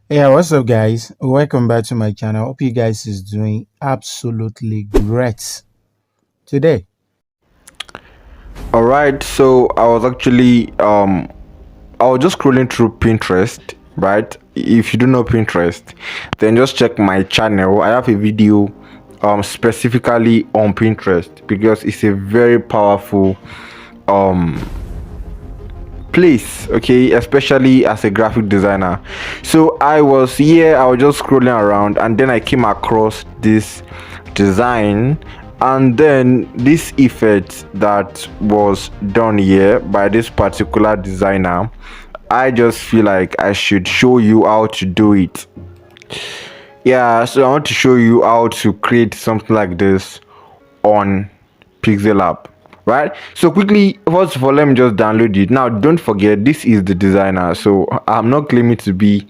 Yeah, what's up, guys? Welcome back to my channel. Hope you guys is doing absolutely great today. All right, so I was just scrolling through Pinterest, right? If you don't know Pinterest, then just check my channel. I have a video specifically on Pinterest because it's a very powerful um place, okay, especially as a graphic designer. So I was just scrolling around, and then I came across this design, and then this effect that was done here by this particular designer. I just feel like I should show you how to do it. Yeah, so I want to show you how to create something like this on pixellab, right? So quickly, first of all, let me just download it. Now don't forget, this is the designer, so I'm not claiming to be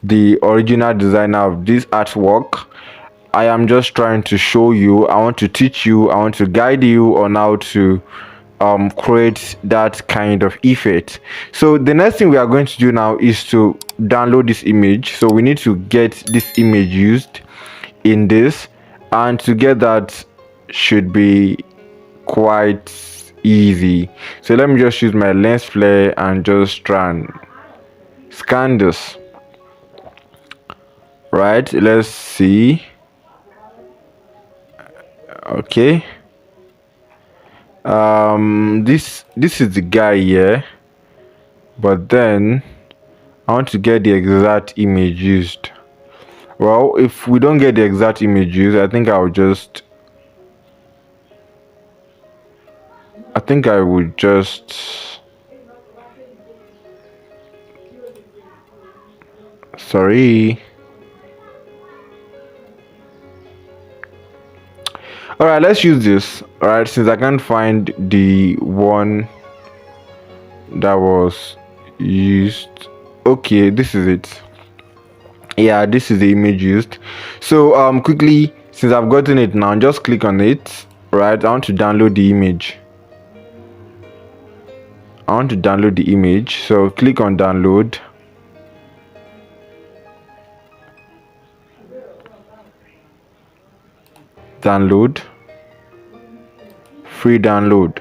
the original designer of this artwork. I am just trying to show you, I want to teach you, I want to guide you on how to create that kind of effect. So the next thing we are going to do now is to download this image. So we need to get this image used in this, and to get that should be quite easy. So let me just use my lens flare and just try and scan this. Right, let's see. Okay, this is the guy here, but then I want to get the exact image used. Well, if we don't get the exact image used, I think I would just sorry. All right, let's use this. All right, since I can't find the one that was used. Okay, this is it. Yeah, this is the image used. So quickly, since I've gotten it now, just click on it. Right, I want to download the image. So click on download. Free download.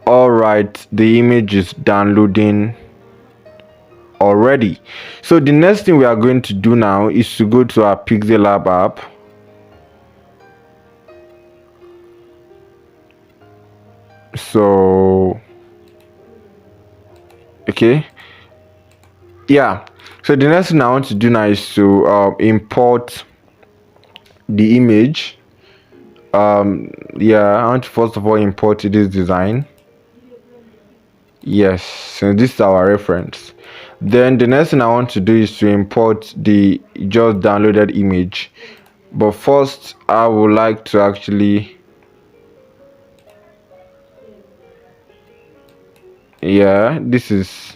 All right, the image is downloading already. So the next thing we are going to do now is to go to our pixellab app. So okay, yeah, so the next thing I want to do now is to import the image. Yeah, I want to first of all import this design. Yes, so this is our reference. Then the next thing I want to do is to import the just downloaded image, but first I would like to actually this is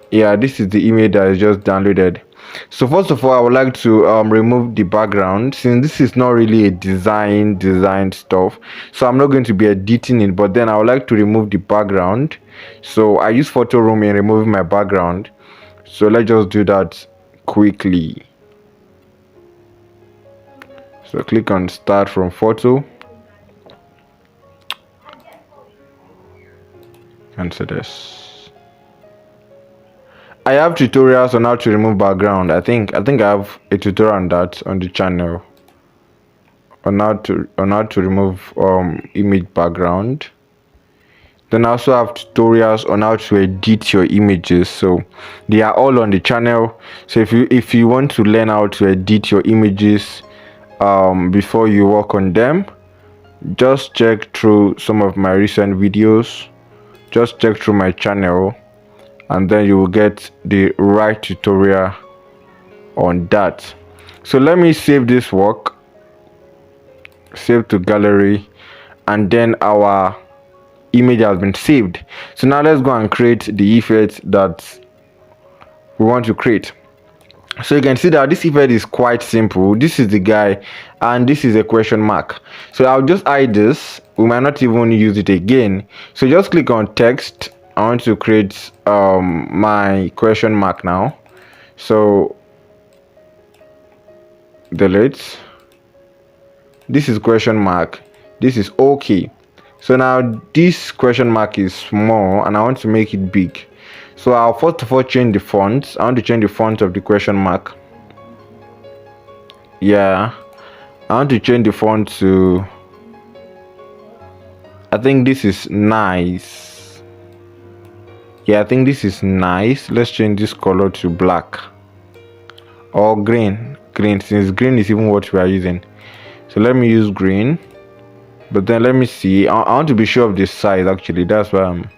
the image that is just downloaded. So first of all, I would like to remove the background, since this is not really a design stuff, so I'm not going to be editing it, but then I would like to remove the background. So I use photo room in removing my background, so let's just do that quickly. So click on start from photo, answer this. I have tutorials on how to remove background. I think I have a tutorial on that on the channel, on how to remove image background. Then I also have tutorials on how to edit your images, so they are all on the channel. So if you want to learn how to edit your images before you work on them, just check through some of my recent videos, just check through my channel, and then you will get the right tutorial on that. So let me save this work, save to gallery, and then our image has been saved. So now let's go and create the effect that we want to create. So you can see that this effect is quite simple. This is the guy, and this is a question mark. So I'll just hide this. We might not even use it again. So just click on text, I want to create my question mark now. So delete. This is question mark. This is okay. So now this question mark is small and I want to make it big. So I'll first of all change the font. I want to change the font of the question mark. Yeah, I want to change the font to, I think this is nice. Yeah, I think this is nice. Let's change this color to black or green. Green, since green is even what we are using. So let me use green. But then let me see. I want to be sure of the size actually. That's why I'm.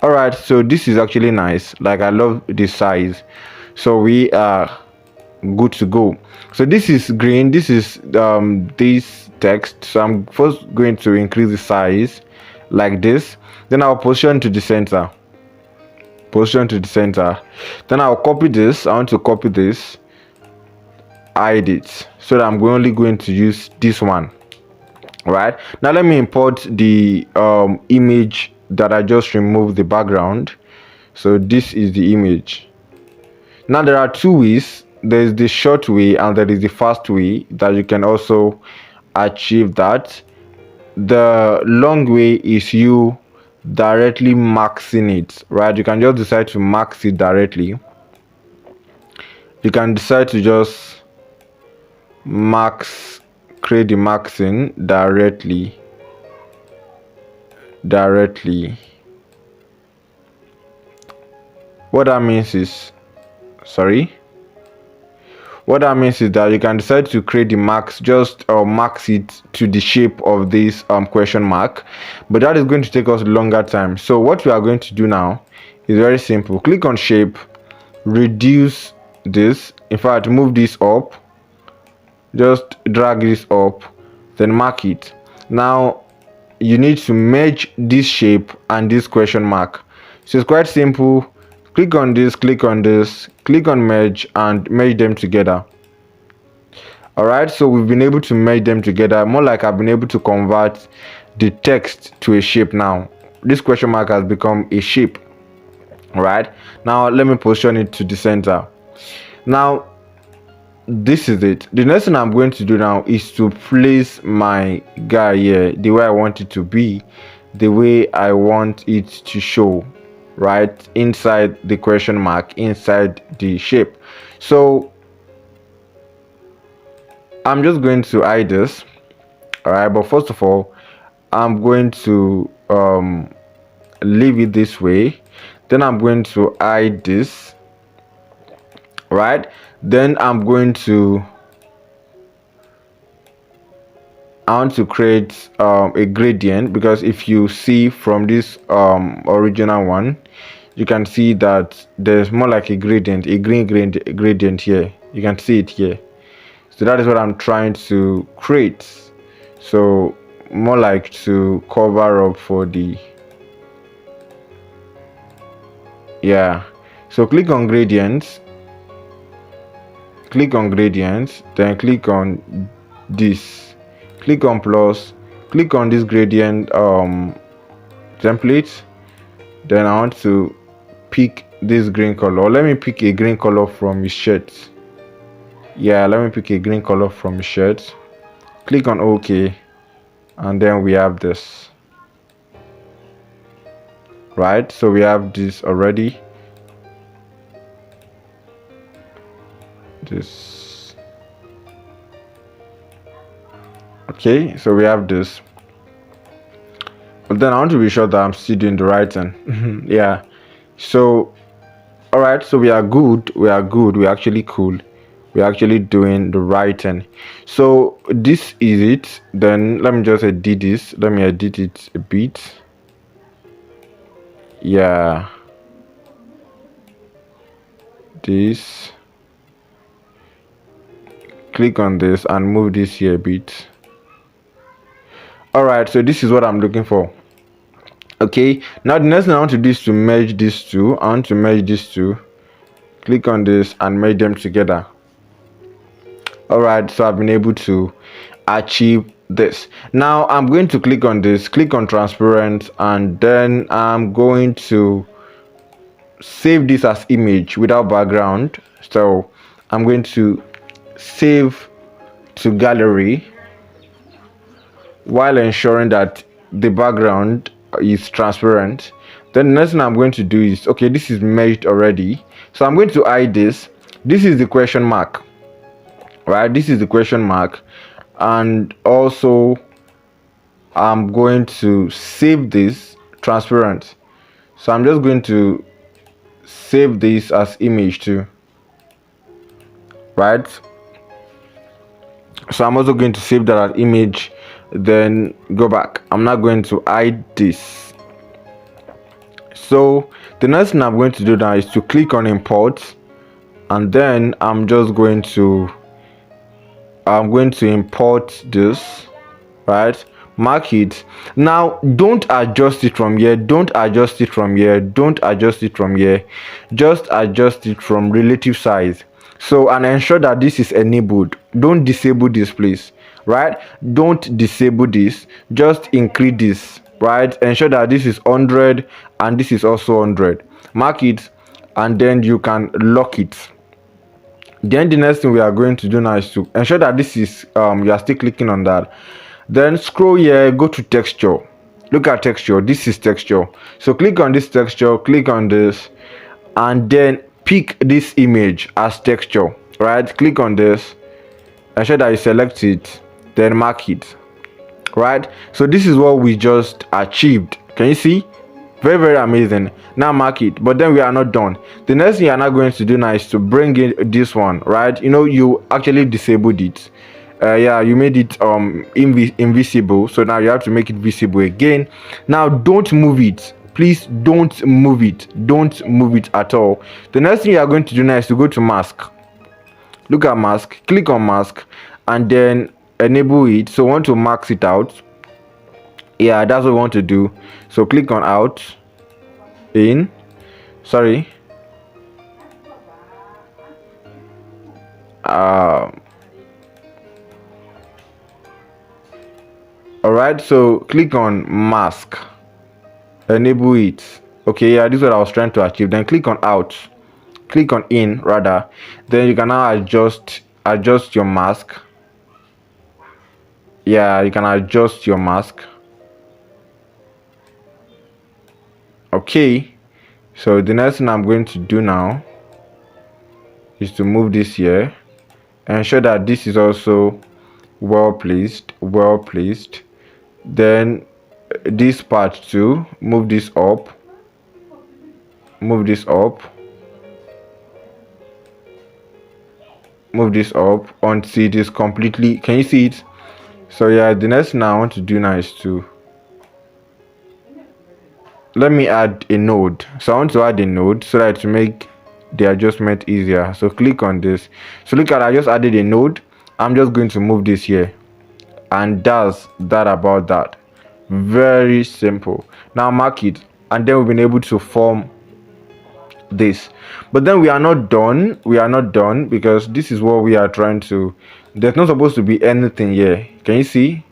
Alright, so this is actually nice. Like, I love this size. So we are good to go. So this is green. This is this text. So I'm first going to increase the size like this. Then I'll position to the center. Position to the center. Then I'll copy this. I want to copy this. Hide it. So that I'm only going to use this one. Right now, let me import the image that I just removed the background. So this is the image. Now there are two ways. There's the short way and there is the fast way that you can also achieve that. The long way is you directly maxing it, right? You can just decide to max it directly. You can decide to just create the maxing directly. What that means is that you can decide to create the max, just max it to the shape of this question mark, but that is going to take us longer time. So what we are going to do now is very simple. Click on shape, reduce this, in fact move this up, just drag this up, then mark it. Now you need to merge this shape and this question mark. So it's quite simple. Click on this, click on this, click on merge, and merge them together. Alright, so we've been able to merge them together. More like I've been able to convert the text to a shape now. This question mark has become a shape. Alright, now let me position it to the center. Now this is it. The next thing I'm going to do now is to place my guy here the way I want it to be, the way I want it to show, right inside the question mark, inside the shape. So I'm just going to hide this. Alright, but first of all I'm going to leave it this way. Then I'm going to hide this, right? Then I want to create a gradient, because if you see from this original one, you can see that there's more like a gradient, a green gradient here. You can see it here. So that is what I'm trying to create. So more like to cover up for the, yeah. So click on gradients, then click on this, click on plus, click on this gradient template. Then I want to pick this green color. Let me pick a green color from his shirt. Yeah, let me pick a green color from his shirt. Click on OK, and then we have this, right? So we have this already. This, okay, so we have this, but then I want to be sure that I'm still doing the right thing. Yeah, so all right, so we are good, we're actually cool, we're actually doing the right thing. So this is it. Then let me just edit this, let me edit it a bit. Yeah, this, click on this and move this here a bit. All right, so this is what I'm looking for. Okay, now the next thing I want to do is to merge these two. I want to merge these two. Click on this and merge them together. All right, so I've been able to achieve this. Now I'm going to click on this, click on transparent, and then I'm going to save this as image without background. So I'm going to save to gallery while ensuring that the background is transparent. Then the next thing I'm going to do is, okay, this is merged already, so I'm going to hide this. This is the question mark, right? This is the question mark. And also I'm going to save this transparent, so I'm just going to save this as image too, right? So I'm also going to save that as image, then go back. I'm not going to hide this. So the next thing I'm going to do now is to click on import, and then I'm going to import this, right? Mark it. Now don't adjust it from here, don't adjust it from here, don't adjust it from here, just adjust it from relative size. So, and ensure that this is enabled. Don't disable this, please, right? Don't disable this, just increase this, right? Ensure that this is 100 and this is also 100. Mark it, and then you can lock it. Then the next thing we are going to do now is to ensure that this is you are still clicking on that. Then scroll here, go to texture, look at texture. This is texture, so click on this texture, click on this, and then pick this image as texture, right? Click on this, ensure that you select it, then mark it, right? So this is what we just achieved. Can you see? Very, very amazing. Now mark it, but then we are not done. The next thing you're not going to do now is to bring in this one, right? You know, you actually disabled it. Yeah, you made it invisible, so now you have to make it visible again. Now don't move it, please. Don't move it, don't move it at all. The next thing you are going to do now is to go to mask, look at mask, click on mask, and then enable it. So we want to max it out. Yeah, that's what we want to do. So click on out, in, sorry, all right, so click on mask, enable it. Okay, yeah, this is what I was trying to achieve. Then click on out, click on in rather, then you can now adjust your mask. Yeah, you can adjust your mask. Okay, so the next thing I'm going to do now is to move this here, ensure that this is also well placed. Then this part too, move this up, move this up, move this up until it is completely, can you see it? So yeah, the next thing I want to do now is to let me add a node. So I want to add a node so that to make the adjustment easier. So click on this. So look at, I just added a node. I'm just going to move this here, and that's that about that. Very simple. Now mark it, and then we've been able to form this. But then we are not done, because this is what we are trying to, there's not supposed to be anything here. Can you see?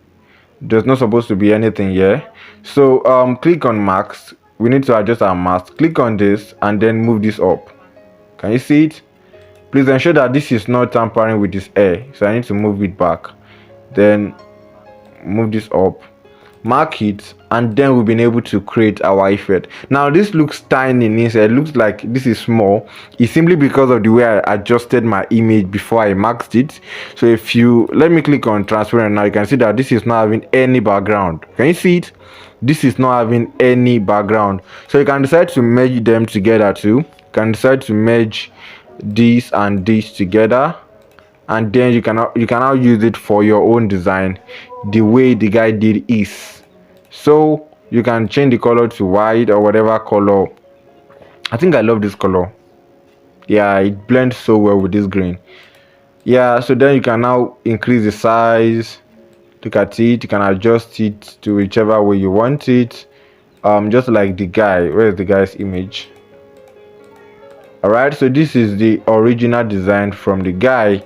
There's not supposed to be anything here. So click on mask, we need to adjust our mask. Click on this and then move this up. Can you see it? Please ensure that this is not tampering with this air, so I need to move it back, then move this up, mark it, and then we've been able to create our effect. Now this looks tiny inside, it looks like this is small. It's simply because of the way I adjusted my image before I maxed it. So if you let me click on transparent now, you can see that this is not having any background. Can you see it? This is not having any background. So you can decide to merge them together too. You can decide to merge this and this together, and then you can now use it for your own design the way the guy did is. So you can change the color to white or whatever color. I think I love this color. Yeah, it blends so well with this green. Yeah, so then you can now increase the size. Look at it, you can adjust it to whichever way you want it, just like the guy. Where is the guy's image? All right, so this is the original design from the guy.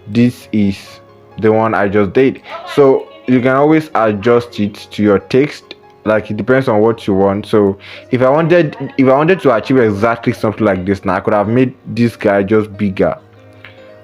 This is the one I just did. So you can always adjust it to your text. Like, it depends on what you want. So if I wanted to achieve exactly something like this, now I could have made this guy just bigger,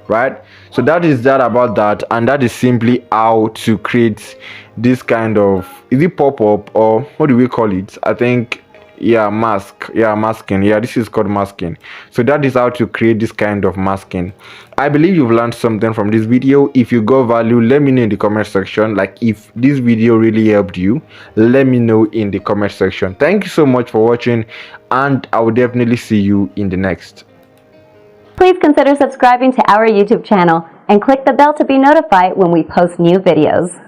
right? So that is that about that, and that is simply how to create this kind of, is it pop-up or what do we call it? I think, yeah, masking. Yeah, this is called masking. So that is how to create this kind of masking. I believe you've learned something from this video. If you got value, let me know in the comment section. Like, if this video really helped you, let me know in the comment section. Thank you so much for watching, and I will definitely see you in the next. Please consider subscribing to our YouTube channel and click the bell to be notified when we post new videos.